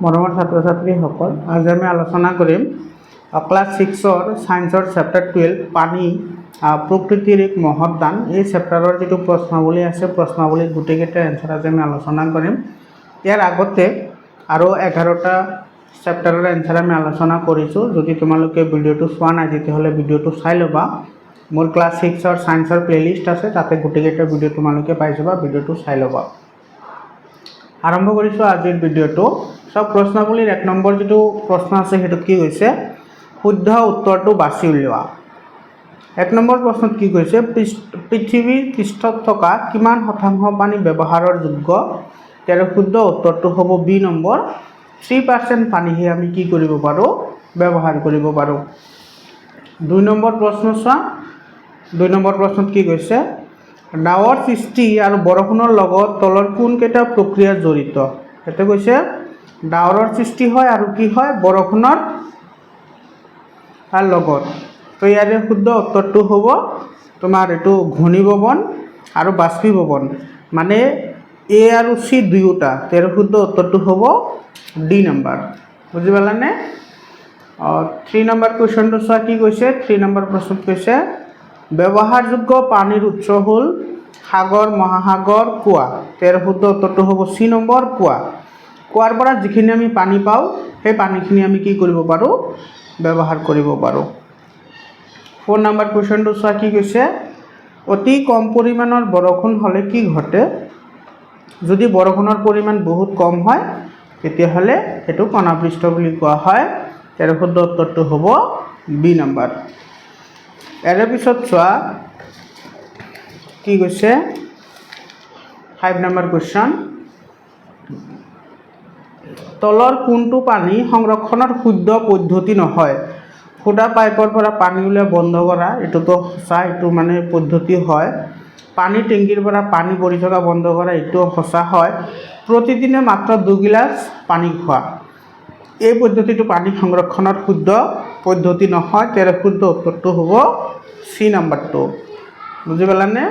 মৰমৰ ছাত্ৰ ছাত্ৰীসকল, আজি আমি আলোচনা কৰিম ক্লাছ 6ৰ সায়েন্সৰ চেপ্টাৰ 12 পানী প্ৰকৃতিৰ এক মহৎ দান। এই চেপ্টাৰৰ যিটো প্ৰশ্নাৱলী আছে, প্ৰশ্নাৱলীত গোটেইকেইটা এনচাৰ আজি আমি আলোচনা কৰিম। ইয়াৰ আগতে আৰু 11টা চেপ্টাৰৰ এনচাৰ আমি আলোচনা কৰিছোঁ। যদি তোমালোকে ভিডিঅ'টো চোৱা নাই তেতিয়াহ'লে ভিডিঅ'টো চাই ল'বা। মোৰ ক্লাছ 6ৰ সায়েন্সৰ প্লেলিষ্ট আছে, তাতে গোটেইকেইটা ভিডিঅ' তোমালোকে পাই যাবা, ভিডিঅ'টো চাই ল'বা। আৰম্ভ কৰিছোঁ আজিৰ ভিডিঅ'টো। সব প্ৰশ্নাৱলীৰ 1 নম্বৰ যেটো প্ৰশ্ন আছে হেতু কি হৈছে, শুদ্ধ উত্তৰটো বাছি উলিওৱা। 1 নম্বৰ প্ৰশ্নত কি কৈছে, পৃথিৱীৰ পৃষ্ঠত থকা কিমান শতাংশ পানী ব্যৱহাৰৰ যোগ্য? তাৰ শুদ্ধ উত্তৰটো হ'ব বি নম্বৰ, 3% পানীহে আমি কি কৰিব পাৰোঁ, ব্যৱহাৰ কৰিব পাৰোঁ। 2 নম্বৰ প্ৰশ্ন চোৱা। 2 নম্বৰ প্ৰশ্নত কি কৈছে, ডাৱৰ সৃষ্টি আৰু বৰষুণৰ লগত তলৰ কোনকেইটা প্ৰক্ৰিয়া জড়িত? এটা কৈছে ডাৱৰৰ সৃষ্টি হয় আৰু কি হয়, বৰষুণৰ লগত। তো ইয়াৰে শুদ্ধ উত্তৰটো হ'ব তোমাৰ এইটো ঘনীভৱন আৰু বাষ্পীভৱন, মানে এ আৰু চি দুয়োটা। তাৰ শুদ্ধ উত্তৰটো হ'ব ডি নম্বৰ। বুজি পালানে? 3 নম্বৰ কুৱেশ্যনটো চোৱা কি কৈছে। 3 নম্বৰ প্ৰশ্নত কৈছে ব্যৱহাৰযোগ্য পানীৰ উৎস হ'ল সাগৰ, মহাসাগৰ, কুঁৱা। তাৰ শুদ্ধ উত্তৰটো হ'ব চি নম্বৰ, কুঁৱা। কুঁৱাৰ পৰা যিখিনি আমি পানী পাওঁ সেই পানীখিনি আমি কি কৰিব পাৰোঁ, ব্যৱহাৰ কৰিব পাৰোঁ। 4 নম্বৰ কুৱেশ্যনটো চোৱা কি কৈছে, অতি কম পৰিমাণৰ বৰষুণ হ'লে কি ঘটে? যদি বৰষুণৰ পৰিমাণ বহুত কম হয় তেতিয়াহ'লে সেইটো অনাবৃষ্ট বুলি কোৱা হয়। তাৰ শুদ্ধ উত্তৰটো হ'ব বি নম্বৰ। ইয়াৰ পিছত চোৱা কি কৈছে, 5 নম্বৰ কুৱেশ্যন, তলৰ কোনটো পানী সংৰক্ষণৰ শুদ্ধ পদ্ধতি নহয়? ফুটা পাইপৰ পৰা পানী উলিওৱা বন্ধ কৰা, এইটোতো সঁচা, এইটো মানে পদ্ধতি হয়। পানী টেংকিৰ পৰা পানী পৰি থকা বন্ধ কৰা, এইটো সঁচা হয়। প্ৰতিদিনে মাত্ৰ 2 গিলাচ পানী খোৱা, এই পদ্ধতিটো পানী সংৰক্ষণৰ শুদ্ধ পদ্ধতি নহয়। তাৰ শুদ্ধ উত্তৰটো হ'ব চি নম্বৰটো। বুজি পালানে?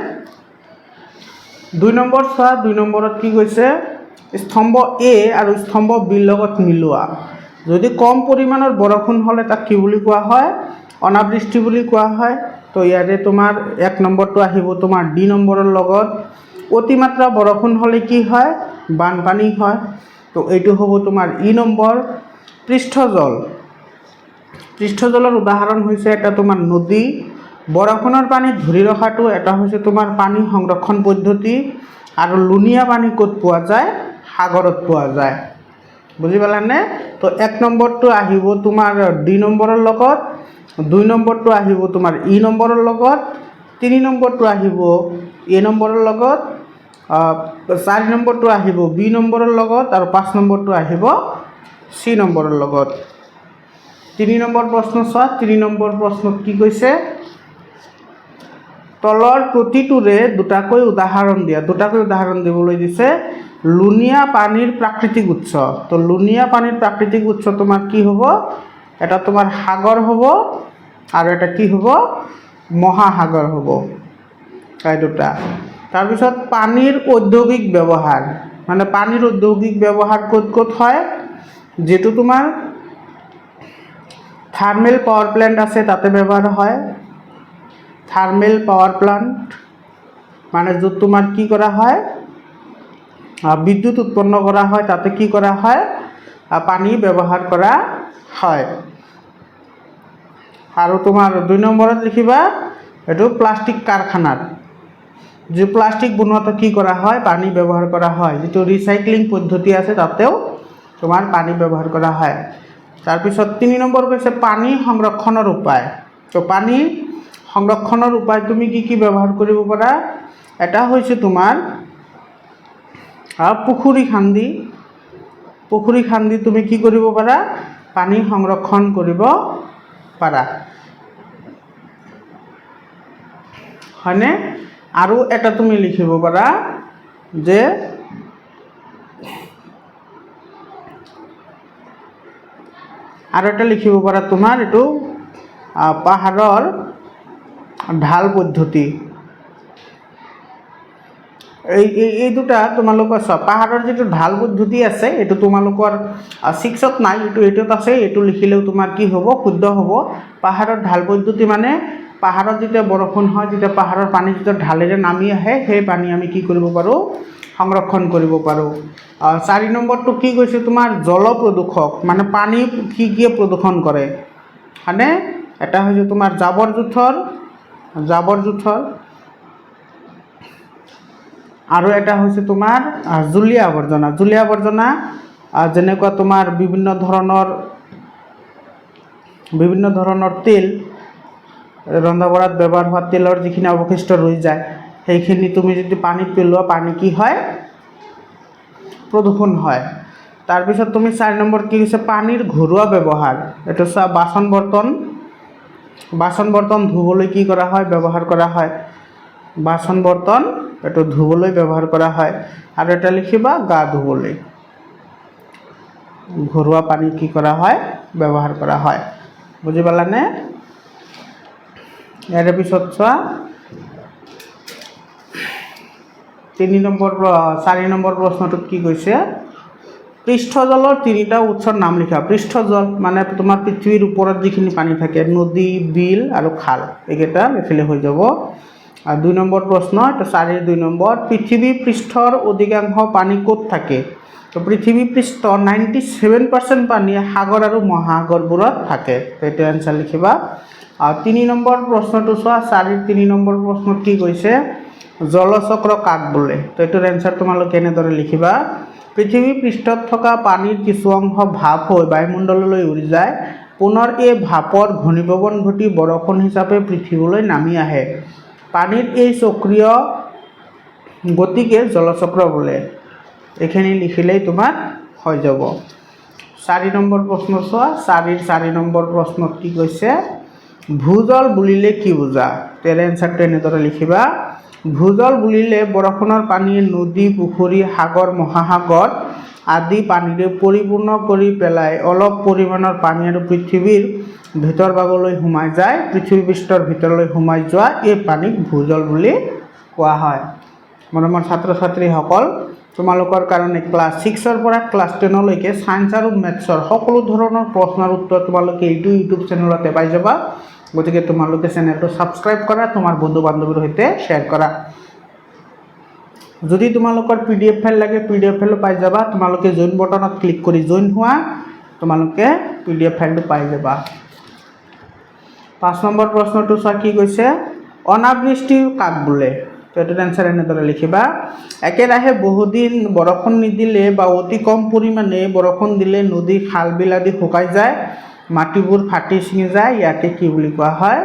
2 নম্বৰ চোৱা। 2 নম্বৰত কি কৈছে, স্তম্ভ এ আৰু স্তম্ভ বিৰ লগত মিলোৱা। যদি কম পৰিমাণৰ বৰষুণ হ'লে তাক কি বুলি কোৱা হয়, অনাবৃষ্টি বুলি কোৱা হয়। তো ইয়াৰে তোমাৰ 1 নম্বৰটো আহিব তোমাৰ ডি নম্বৰৰ লগত। অতিমাত্ৰা বৰষুণ হ'লে কি হয়, বানপানী হয়। তো এইটো হ'ব তোমাৰ ই নম্বৰ। পৃষ্ঠজল, পৃষ্ঠজলৰ উদাহৰণ হৈছে এটা তোমাৰ নদী। বৰষুণৰ পানী ধৰি ৰখাটো এটা হৈছে তোমাৰ পানী সংৰক্ষণ পদ্ধতি। আৰু লুণীয়া পানী ক'ত পোৱা যায়, সাগৰত পোৱা যায়। বুজি পালানে? তো 1 নম্বৰটো আহিব তোমাৰ ডি নম্বৰৰ লগত, 2 নম্বৰটো আহিব তোমাৰ ই নম্বৰৰ লগত, 3 নম্বৰটো আহিব এ নম্বৰৰ লগত, 4 নম্বৰটো আহিব বি নম্বৰৰ লগত, আৰু 5 নম্বৰটো আহিব চি নম্বৰৰ লগত। 3 নম্বৰ প্ৰশ্ন চোৱা। 3 নম্বৰ প্ৰশ্নত কি কৈছে, তলৰ প্ৰতিটোৰে দুটাকৈ উদাহৰণ দিয়া। দুটাকৈ উদাহৰণ দিবলৈ দিছে। লুণীয়া পানীৰ প্ৰাকৃতিক উৎস, তো লুণীয়া পানীৰ প্ৰাকৃতিক উৎস তোমাৰ কি হ'ব, এটা তোমাৰ সাগৰ হ'ব আৰু এটা কি হ'ব, মহাসাগৰ হ'ব। এই দুটা। তাৰপিছত পানীৰ ঔদ্যোগিক ব্যৱহাৰ, মানে পানীৰ ঔদ্যোগিক ব্যৱহাৰ ক'ত ক'ত হয়, যিটো তোমাৰ থাৰ্মেল পাৱাৰ প্লেণ্ট আছে তাতে ব্যৱহাৰ হয়। থাৰ্মেল পাৱাৰ প্লান্ট মানে য'ত তোমাৰ কি কৰা হয়, বিদ্যুৎ উৎপন্ন কৰা হয়, তাতে কি কৰা হয়, পানী ব্যৱহাৰ কৰা হয়। আৰু তোমাৰ 2 নম্বৰত লিখিবা, এইটো প্লাষ্টিক কাৰখানাত যি প্লাষ্টিক বনোৱাটো কি কৰা হয়, পানী ব্যৱহাৰ কৰা হয়। যিটো ৰিচাইক্লিং পদ্ধতি আছে তাতেও তোমাৰ পানী ব্যৱহাৰ কৰা হয়। তাৰপিছত 3 নম্বৰ কৈছে পানী সংৰক্ষণৰ উপায়। তো পানী সংৰক্ষণৰ উপায় তুমি কি কি ব্যৱহাৰ কৰিব পাৰা, এটা হৈছে তোমাৰ পুখুৰী খান্দি তুমি কি কৰিব পাৰা, পানী সংৰক্ষণ কৰিব পাৰা, হয়নে? আৰু এটা তুমি লিখিব পাৰা যে আৰু এটা লিখিব পাৰা তোমাৰ এইটো পাহাৰৰ ঢাল পদ্ধতি। এই দুটা তোমালোকৰ চোৱা পাহাৰৰ যিটো ঢাল পদ্ধতি আছে এইটো তোমালোকৰ 6ত নাই, এইটো 8ত আছে। এইটো লিখিলেও তোমাৰ কি হ'ব, শুদ্ধ হ'ব। পাহাৰৰ ঢাল পদ্ধতি মানে পাহাৰত যেতিয়া বৰষুণ হয়, যেতিয়া পাহাৰৰ পানী যেতিয়া ঢালেৰে নামি আহে, সেই পানী আমি কি কৰিব পাৰোঁ, সংৰক্ষণ কৰিব পাৰোঁ। 4 নম্বৰটো কি কৈছে তোমাৰ জল প্ৰদূষক, মানে পানী কি কি প্ৰদূষণ কৰে, মানে এটা হৈছে তোমাৰ জাবৰ জোঁথৰ আৰু এটা হৈছে তোমাৰ জুলীয়া আৱৰ্জনা যেনেকুৱা তোমাৰ বিভিন্ন ধৰণৰ তেল, ৰন্ধা বঢ়াত ব্যৱহাৰ হোৱা তেলৰ যিখিনি অৱশিষ্ট ৰৈ যায়, সেইখিনি তুমি যদি পানীত পেলোৱা, পানী কি হয়, প্ৰদূষণ হয়। তাৰপিছত তুমি 4 নম্বৰ কি হৈছে পানীৰ ঘৰুৱা ব্যৱহাৰ। এইটো চোৱা বাচন বৰ্তন ধুবলৈ কি কৰা হয়, ব্যৱহাৰ কৰা হয়। বাচন বৰ্তন এইটো ধুবলৈ ব্যৱহাৰ কৰা হয়। আৰু এটা লিখিবা গা ধুবলৈ ঘৰুৱা পানী কি কৰা হয়, ব্যৱহাৰ কৰা হয়। বুজি পালানে? ইয়াৰ পিছত চোৱা 4 নম্বৰ প্ৰশ্নটোত কি কৈছে, পৃষ্ঠজলৰ 3টা উৎসৰ নাম লিখা। পৃষ্ঠজল মানে তোমাৰ পৃথিৱীৰ ওপৰত যিখিনি পানী থাকে, নদী, বিল আৰু খাল, এইকেইটা লিখিলে হৈ যাব। আৰু 2 নম্বৰ প্ৰশ্ন, এটা 4ৰ 2 নম্বৰ, পৃথিৱী পৃষ্ঠৰ অধিকাংশ পানী ক'ত থাকে? তো পৃথিৱী পৃষ্ঠৰ 97% পানী সাগৰ আৰু মহাসাগৰবোৰত থাকে। এইটো এনচাৰ লিখিবা। আৰু 3 নম্বৰ প্ৰশ্নটো চোৱা, 4ৰ 3 নম্বৰ প্ৰশ্নত কি কৈছে, জলচক্ৰ কাক বোলে? তো এইটোৰ এনচাৰ তোমালোকে এনেদৰে লিখিবা, পৃথিৱী পৃষ্ঠত থকা পানীৰ কিছু অংশ ভাপ হৈ বায়ুমণ্ডললৈ উৰি যায়, পুনৰ এই ভাপৰ ঘনীভৱন ঘটি বৰষুণ হিচাপে পৃথিৱীলৈ নামি আহে। পানীৰ এই চক্ৰীয় গতিকে জলচক্ৰ বোলে। এইখিনি লিখিলেই তোমাৰ হৈ যাব। 4 নম্বৰ প্ৰশ্ন চোৱা, 4 নম্বৰ প্ৰশ্নত কি কৈছে, ভূজল বুলিলে কি বুজা? তেৰ এনচাৰটো এনেদৰে লিখিবা, ভূজল বুলিলে বৰষুণৰ পানীয়ে নদী, পুখুৰী, সাগৰ, মহাসাগৰ আদি পানীৰে পৰিপূৰ্ণ কৰি পেলাই অলপ পৰিমাণৰ পানী আৰু পৃথিৱীৰ ভিতৰ ভাগলৈ সোমাই যায়, পৃথিৱী পৃষ্ঠৰ ভিতৰলৈ সোমাই যোৱা এই পানীক ভূজল বুলি কোৱা হয়। মৰমৰ ছাত্ৰ ছাত্ৰীসকল, তোমালোকৰ কাৰণে ক্লাছ 6ৰ পৰা ক্লাছ 10লৈকে ছায়েন্স আৰু মেথছৰ সকলো ধৰণৰ প্ৰশ্নৰ উত্তৰ তোমালোকে এইটো ইউটিউব চেনেলতে পাই যাবা। গতিকে তোমালোকে চেনেলটো ছাবস্ক্ৰাইব কৰা, তোমাৰ বন্ধু বান্ধৱীৰ সৈতে শ্বেয়াৰ কৰা। যদি তোমালোকৰ PDF ফাইল লাগে, PDF ফাইলো পাই যাবা। তোমালোকে জইন বটনত ক্লিক কৰি জইন হোৱা, তোমালোকে PDF ফাইলটো পাই যাবা। 5 নম্বৰ প্ৰশ্নটো চোৱা, কি কৈছে, অনাবৃষ্টি কাক বোলে? তো এইটোৰ এনচাৰ এনেদৰে লিখিবা, একেৰাহে বহুদিন বৰষুণ নিদিলে বা অতি কম পৰিমাণে বৰষুণ দিলে নদী, খাল, বিল আদি শুকাই যায়, মাটিবোৰ ফাটি ছিঙি যায়, ইয়াকে কি বুলি কোৱা হয়,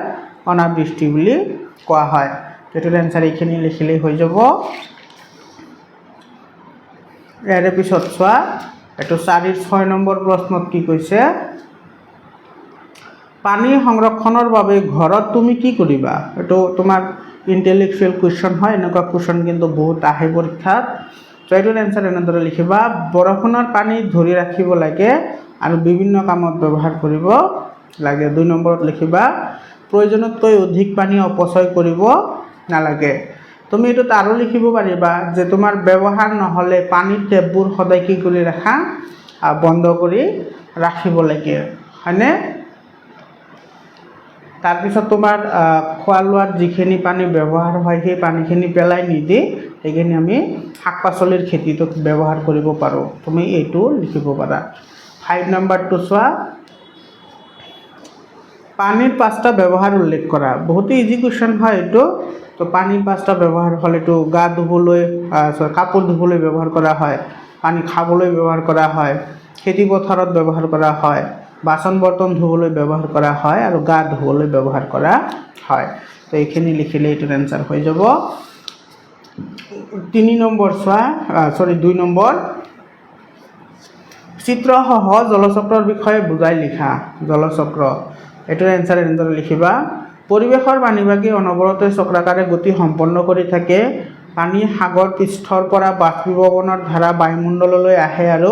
অনাবৃষ্টি বুলি কোৱা হয়। এইটোৰ এনচাৰ এইখিনি লিখিলেই হৈ যাব। ইয়াৰে পিছত চোৱা, এইটো 4ৰ 6 নম্বৰ প্ৰশ্নত কি কৈছে, পানী সংৰক্ষণৰ বাবে ঘৰত তুমি কি কৰিবা? এইটো তোমাৰ ইণ্টেলেকচুৱেল কুৱেশ্যন হয়, এনেকুৱা কুৱেশ্যন কিন্তু বহুত আহে পৰীক্ষাত। তো এইটোৰ এনচাৰ এনেদৰে লিখিবা, বৰষুণৰ পানী ধৰি ৰাখিব লাগে আৰু বিভিন্ন কামত ব্যৱহাৰ কৰিব লাগে। 2 নম্বৰত লিখিবা, প্ৰয়োজনতকৈ অধিক পানী অপচয় কৰিব নালাগে। তুমি এইটোত আৰু লিখিব পাৰিবা যে তোমাৰ ব্যৱহাৰ নহ'লে পানীৰ টেপবোৰ সদায় কি কৰি ৰাখা, বন্ধ কৰি ৰাখিব লাগে, হয়নে? তাৰপিছত তোমাৰ খোৱা লোৱাত যিখিনি পানী ব্যৱহাৰ হয়, সেই পানীখিনি পেলাই নিদি সেইখিনি আমি শাক পাচলিৰ খেতিটোত ব্যৱহাৰ কৰিব পাৰোঁ। তুমি এইটো লিখিব পাৰা। 5 নম্বৰটো চোৱা, পানীৰ 5টা ব্যৱহাৰ উল্লেখ কৰা। বহুতো ইজি কুৱেশ্যন হয় এইটো। তো পানীৰ 5টা ব্যৱহাৰ হ'ল, এইটো গা ধুবলৈ, কাপোৰ ধুবলৈ ব্যৱহাৰ কৰা হয়, পানী খাবলৈ ব্যৱহাৰ কৰা হয়, খেতি পথাৰত ব্যৱহাৰ কৰা হয়, বাচন বৰ্তন ধুবলৈ ব্যৱহাৰ কৰা হয় আৰু গা ধুবলৈ ব্যৱহাৰ কৰা হয়। তো এইখিনি লিখিলে এইটোৰ এনচাৰ হৈ যাব। 2 নম্বৰ, চিত্ৰসহ জলচক্ৰৰ বিষয়ে বুজাই লিখা। জলচক্ৰ, এইটোৰ এনচাৰ এনেদৰে লিখিবা, পৰিৱেশৰ পানীভাগে অনবৰতে চক্ৰাকাৰে গতি সম্পন্ন কৰি থাকে। পানী সাগৰ পৃষ্ঠৰ পৰা বাষ্পীভৱনৰ ধাৰা বায়ুমণ্ডললৈ আহে আৰু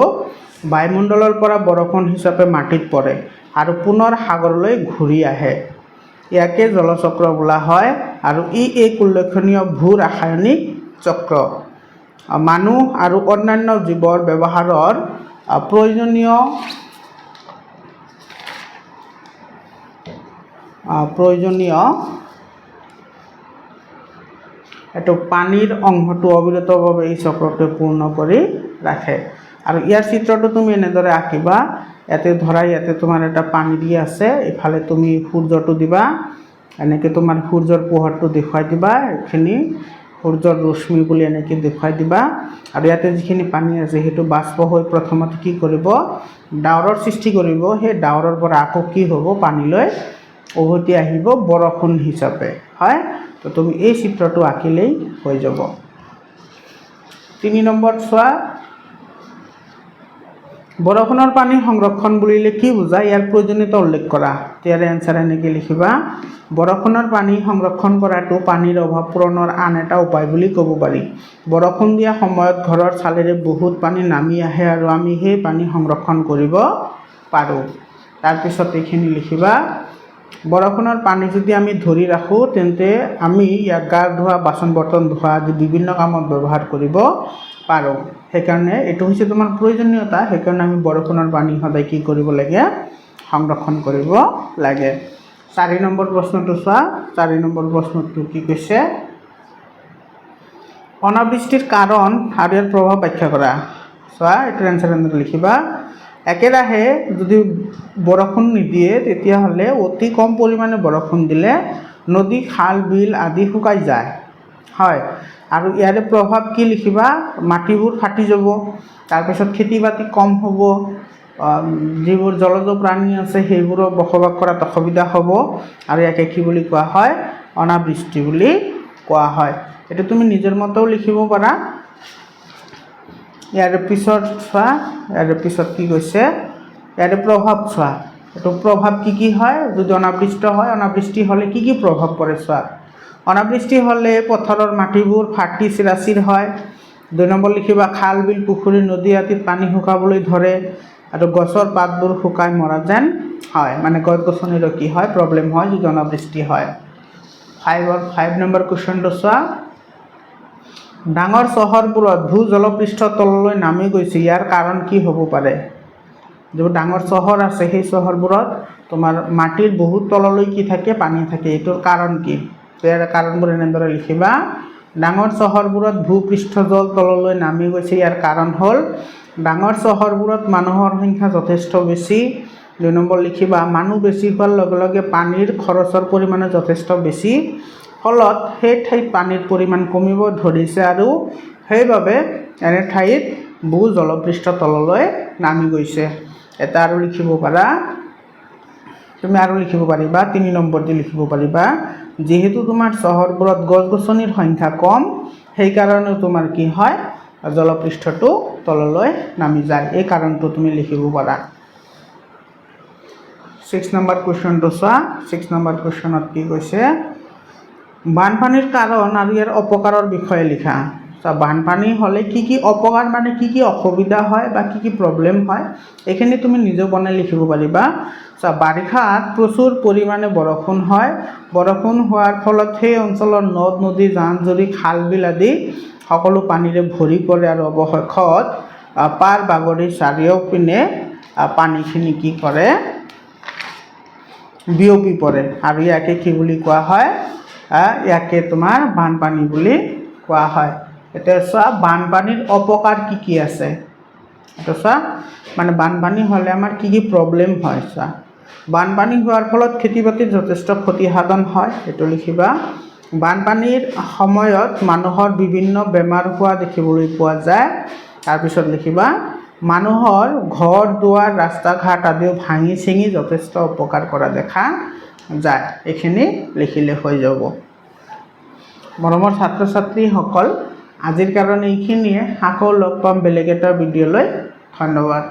বায়ুমণ্ডলৰ পৰা বৰষুণ হিচাপে মাটিত পৰে আৰু পুনৰ সাগৰলৈ ঘূৰি আহে। ইয়াকে জলচক্ৰ বোলা হয় আৰু ই এক উল্লেখনীয় ভূ ৰাসায়নিক চক্ৰ। মানুহ আৰু অন্যান্য জীৱৰ ব্যৱহাৰৰ প্ৰয়োজনীয় এইটো পানীৰ অংশটো অবিৰতভাৱে এই চক্ৰটোৱে পূৰ্ণ কৰি ৰাখে। আৰু ইয়াৰ চিত্ৰটো তুমি এনেদৰে আঁকিবা। ইয়াতে ধৰা ইয়াতে তোমাৰ এটা পানী দি আছে, ইফালে তুমি সূৰ্যটো দিবা, এনেকৈ তোমাৰ সূৰ্যৰ পোহৰটো দেখুৱাই দিবা, এইখিনি সূৰ্যৰ ৰশ্মি বুলি এনেকৈ দেখুৱাই দিবা। আৰু ইয়াতে যিখিনি পানী আছে সেইটো বাষ্প হৈ প্ৰথমতে কি কৰিব, ডাৱৰৰ সৃষ্টি কৰিব। সেই ডাৱৰৰ পৰা আকৌ কি হ'ব, পানীলৈ উভতি আহিব বৰষুণ হিচাপে, হয়। তো তুমি এই চিত্ৰটো আঁকিলেই হৈ যাব। 3 নম্বৰ চোৱা, বৰষুণৰ পানী সংৰক্ষণ বুলিলে কি বুজায়, ইয়াৰ প্ৰয়োজনীয়তা উল্লেখ কৰা। ইয়াৰ এনসাৰ এনেকৈ লিখিবা, বৰষুণৰ পানী সংৰক্ষণ কৰাটো পানীৰ অভাৱ পূৰণৰ আন এটা উপায় বুলি ক'ব পাৰি। বৰষুণ দিয়া সময়ত ঘৰৰ চালেৰে বহুত পানী নামি আহে আৰু আমি সেই পানী সংৰক্ষণ কৰিব পাৰোঁ। তাৰপিছত এইখিনি লিখিবা, বৰষুণৰ পানী যদি আমি ধৰি ৰাখোঁ তেন্তে আমি ইয়াক গা ধোৱা, বাচন বৰ্তন ধোৱা আদি বিভিন্ন কামত ব্যৱহাৰ কৰিব পাৰোঁ। সেইকাৰণে এইটো হৈছে তোমাৰ প্ৰয়োজনীয়তা। সেইকাৰণে আমি বৰষুণৰ পানী সদায় কি কৰিব লাগে, সংৰক্ষণ কৰিব লাগে। 4 নম্বৰ প্ৰশ্নটো চোৱা। 4 নম্বৰ প্ৰশ্নটো কি কৈছে, অনাবৃষ্টিৰ কাৰণ আৰু ইয়াৰ প্ৰভাৱ ব্যাখ্যা কৰা। চোৱা, এইটো এনসাৰ লিখিবা, একেৰাহে যদি বৰষুণ নিদিয়ে তেতিয়াহ'লে অতি কম পৰিমাণে বৰষুণ দিলে নদী, খাল, বিল আদি শুকাই যায়, হয়। আৰু ইয়াৰে প্ৰভাৱ কি লিখিবা, মাটিবোৰ ফাটি যাব, তাৰপিছত খেতি বাতি কম হ'ব, যিবোৰ জলজ প্ৰাণী আছে সেইবোৰৰ বসবাস কৰাত অসুবিধা হ'ব, আৰু ইয়াকে কি বুলি কোৱা হয়, অনাবৃষ্টি বুলি কোৱা হয়। এইটো তুমি নিজৰ মতেও লিখিব পাৰা। ইয়াৰে পিছত চোৱা, ইয়াৰে পিছত কি কৈছে, ইয়াৰে প্ৰভাৱ চোৱা। এইটো প্ৰভাৱ কি হয়, যদি অনাবৃষ্টি হ'লে কি প্ৰভাৱ পৰে চোৱা। অনাবৃষ্টি হ'লে পথাৰৰ মাটিবোৰ ফাটি চিৰাচিৰ হয়। 2 নম্বৰ লিখিবা, খাল, বিল, পুখুৰী, নদী আদিত পানী শুকাবলৈ ধৰে আৰু গছৰ পাতবোৰ শুকাই মৰা যেন হয়, মানে গছ গছনিৰো কি হয়, প্ৰব্লেম হয় যদি অনাবৃষ্টি হয়। 5 নম্বৰ কুৱেশ্যনটো চোৱা, ডাঙৰ চহৰবোৰত ভূ জলপৃষ্ঠ তললৈ নামি গৈছে, ইয়াৰ কাৰণ কি হ'ব পাৰে। যিবোৰ ডাঙৰ চহৰ আছে সেই চহৰবোৰত তোমাৰ মাটিৰ বহুত তললৈ কি থাকে, পানী থাকে, এইটোৰ কাৰণ কি। ইয়াৰ কাৰণবোৰ এনেদৰে লিখিবা, ডাঙৰ চহৰবোৰত ভূপৃষ্ঠ জল তললৈ নামি গৈছে, ইয়াৰ কাৰণ হ'ল ডাঙৰ চহৰবোৰত মানুহৰ সংখ্যা যথেষ্ট বেছি। 2 নম্বৰ লিখিবা, মানুহ বেছি হোৱাৰ লগে লগে পানীৰ খৰচৰ পৰিমাণে যথেষ্ট বেছি, ফলত সেই ঠাইত পানীৰ পৰিমাণ কমিব ধৰিছে আৰু সেইবাবে এনে ঠাইত ভূ জলপৃষ্ঠ তললৈ নামি গৈছে। এটা আৰু লিখিব পাৰা, তুমি আৰু লিখিব পাৰিবা, 3 নম্বৰ দি লিখিব পাৰিবা, যিহেতু তোমাৰ চহৰবোৰত গছ গছনিৰ সংখ্যা কম সেইকাৰণে তোমাৰ কি হয়, জলপৃষ্ঠটো তললৈ নামি যায়। এই কাৰণটো তুমি লিখিব পাৰা। 6 নম্বৰ কুৱেশ্যনটো চোৱা। 6 নম্বৰ কুৱেশ্যনত কি কৈছে, বানপানীৰ কাৰণ আৰু ইয়াৰ অপকাৰৰ বিষয়ে লিখা। বানপানী হ'লে কি অপকাৰ, মানে কি অসুবিধা হয় বা কি প্ৰব্লেম হয়, এইখিনি তুমি নিজে বনাই লিখিব পাৰিবা। বাৰিষাত প্ৰচুৰ পৰিমাণে বৰষুণ হয়, বৰষুণ হোৱাৰ ফলত সেই অঞ্চলৰ নদ নদী, জান জুৰি, খাল বিল আদি সকলো পানীৰে ভৰি পৰে আৰু অৱশেষত পাৰ বাগৰি চাৰিওপিনে পানীখিনি কি কৰে, বিয়পি পৰে, আৰু ইয়াকে কি বুলি কোৱা হয়, ইয়াকে তোমাৰ বানপানী বুলি কোৱা হয়। এতিয়া চোৱা, বানপানীৰ অপকাৰ কি আছে। এইটো চোৱা, মানে বানপানী হ'লে আমাৰ কি প্ৰব্লেম হয়। চোৱা, বানপানী হোৱাৰ ফলত খেতি বাতিৰ যথেষ্ট ক্ষতিসাধন হয়, এইটো লিখিবা। বানপানীৰ সময়ত মানুহৰ বিভিন্ন বেমাৰ হোৱা দেখিবলৈ পোৱা যায়। তাৰপিছত লিখিবা, মানুহৰ ঘৰ দুৱাৰ, ৰাস্তা ঘাট আদিও ভাঙি চিঙি যথেষ্ট উপকাৰ কৰা দেখা যায়। এইখিনি লিখিলে হৈ যাব। মৰমৰ ছাত্ৰ ছাত্ৰীসকল, আজিৰ কাৰণে এইখিনিয়ে। আকৌ লগ পাম বেলেগ এটা ভিডিঅ'লৈ। ধন্যবাদ।